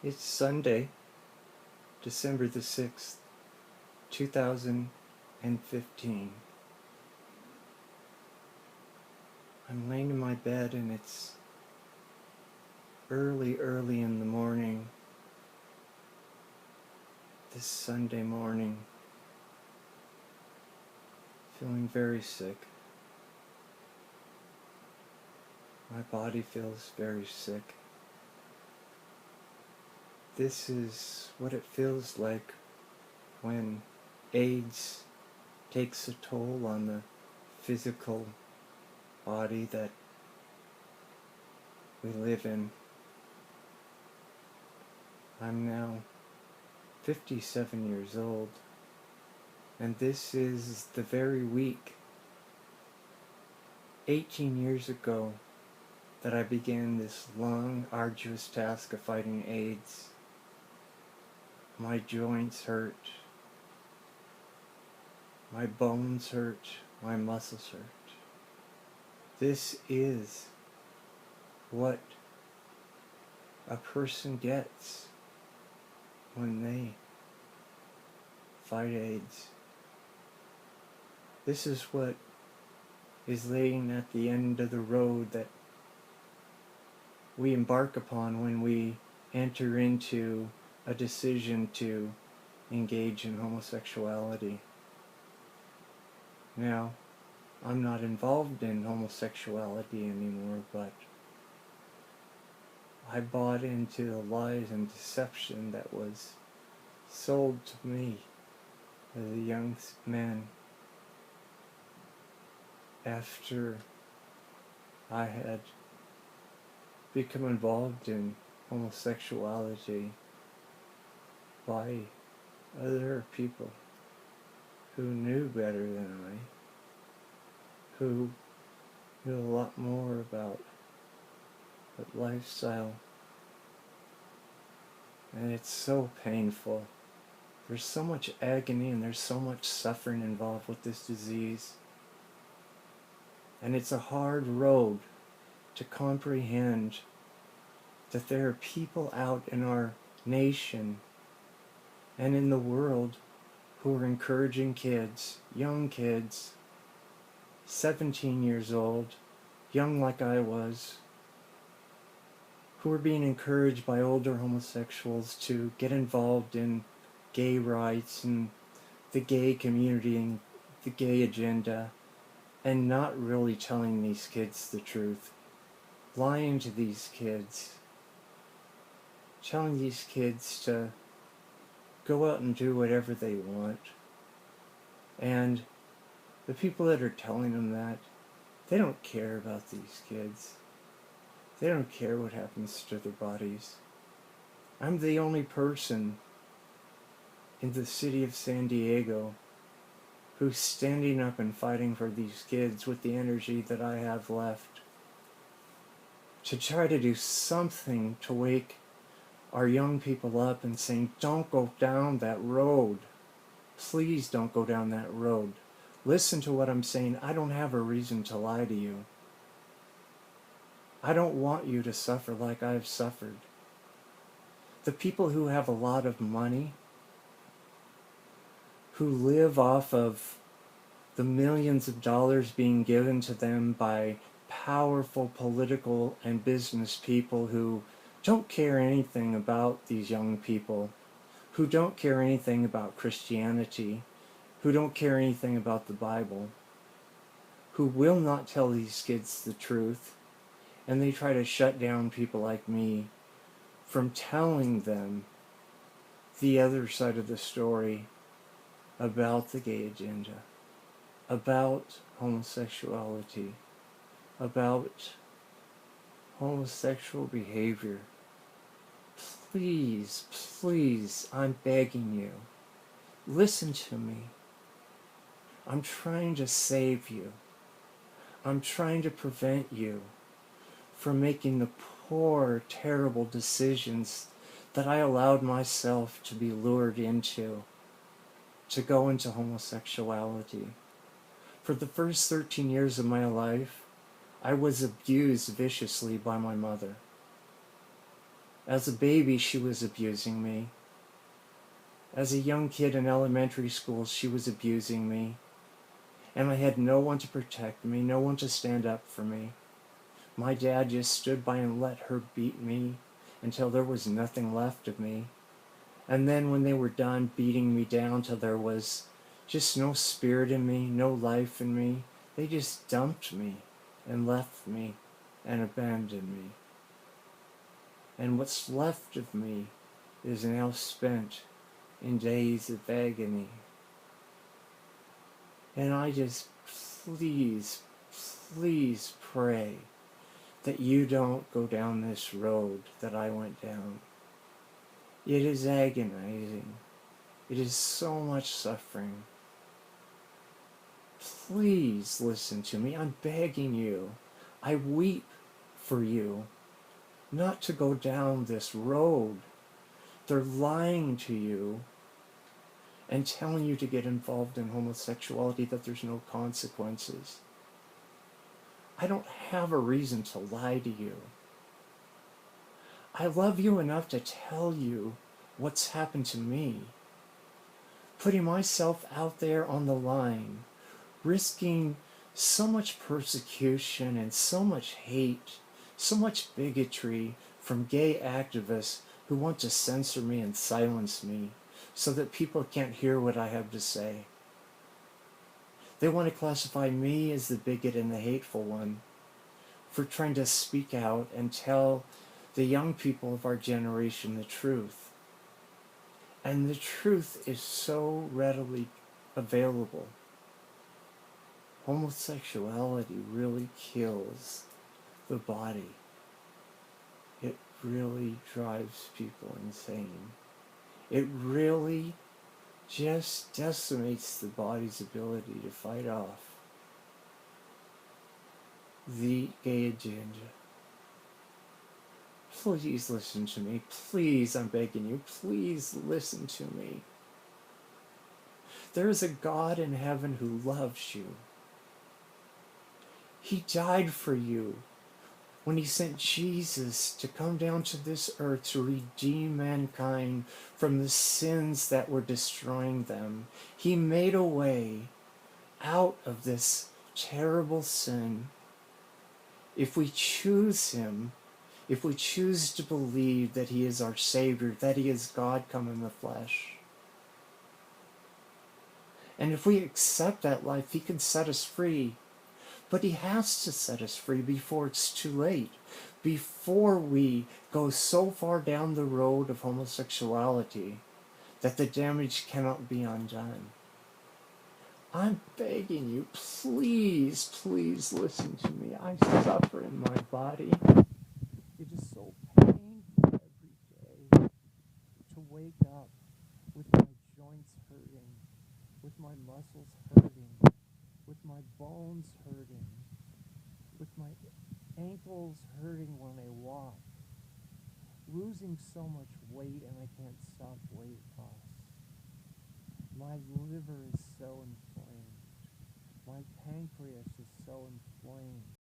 It's Sunday, December the 6th, 2015. I'm laying in my bed and it's early in the morning, this Sunday morning, feeling very sick. My body feels very sick. This is what it feels like when AIDS takes a toll on the physical body that we live in. I'm now 57 years old, and this is the very week, 18 years ago, that I began this long, arduous task of fighting AIDS. My joints hurt, my bones hurt, my muscles hurt. This is what a person gets when they fight AIDS. This is what is laying at the end of the road that we embark upon when we enter into a decision to engage in homosexuality. Now, I'm not involved in homosexuality anymore, but I bought into the lies and deception that was sold to me as a young man after I had become involved in homosexuality by other people who knew better than I, who knew a lot more about that lifestyle. And it's so painful. There's so much agony and there's so much suffering involved with this disease. And it's a hard road to comprehend that there are people out in our nation and in the world who are encouraging kids, young kids, 17 years old, young like I was, who are being encouraged by older homosexuals to get involved in gay rights and the gay community and the gay agenda, and not really telling these kids the truth, lying to these kids, telling these kids to go out and do whatever they want. And the people that are telling them that, they don't care about these kids. They don't care what happens to their bodies. I'm the only person in the city of San Diego who's standing up and fighting for these kids with the energy that I have left, to try to do something to wake our young people up and saying, don't go down that road. Please don't go down that road. Listen to what I'm saying. I don't have a reason to lie to you. I don't want you to suffer like I've suffered. The people who have a lot of money, who live off of the millions of dollars being given to them by powerful political and business people who don't care anything about these young people, who don't care anything about Christianity, who don't care anything about the Bible, who will not tell these kids the truth, and they try to shut down people like me from telling them the other side of the story about the gay agenda, about homosexuality, about homosexual behavior. Please, please, I'm begging you, listen to me. I'm trying to save you. I'm trying to prevent you from making the poor, terrible decisions that I allowed myself to be lured into, to go into homosexuality. For the first 13 years of my life, I was abused viciously by my mother. As a baby, she was abusing me. As a young kid in elementary school, she was abusing me. And I had no one to protect me, no one to stand up for me. My dad just stood by and let her beat me until there was nothing left of me. And then when they were done beating me down till there was just no spirit in me, no life in me, they just dumped me and left me and abandoned me. And what's left of me is now spent in days of agony. And I just please, please pray that you don't go down this road that I went down. It is agonizing. It is so much suffering. Please listen to me. I'm begging you. I weep for you not to go down this road. They're lying to you and telling you to get involved in homosexuality, that there's no consequences. I don't have a reason to lie to you. I love you enough to tell you what's happened to me. Putting myself out there on the line, risking so much persecution and so much hate, so much bigotry from gay activists who want to censor me and silence me so that people can't hear what I have to say. They want to classify me as the bigot and the hateful one for trying to speak out and tell the young people of our generation the truth. And the truth is so readily available. Homosexuality really kills the body. It really drives people insane. It really just decimates the body's ability to fight off the gay agenda. Please listen to me. Please, I'm begging you, please listen to me. There is a God in heaven who loves you. He died for you when he sent Jesus to come down to this earth to redeem mankind from the sins that were destroying them. He made a way out of this terrible sin. If we choose him, if we choose to believe that he is our Savior, that he is God come in the flesh, and if we accept that life, he can set us free. But he has to set us free before it's too late, before we go so far down the road of homosexuality that the damage cannot be undone. I'm begging you, please, please listen to me. I suffer in my body. It is so painful every day to wake up with my joints hurting, with my muscles hurting, with my bones hurting, with my ankles hurting when I walk, losing so much weight and I can't stop weight loss. My liver is so inflamed. My pancreas is so inflamed.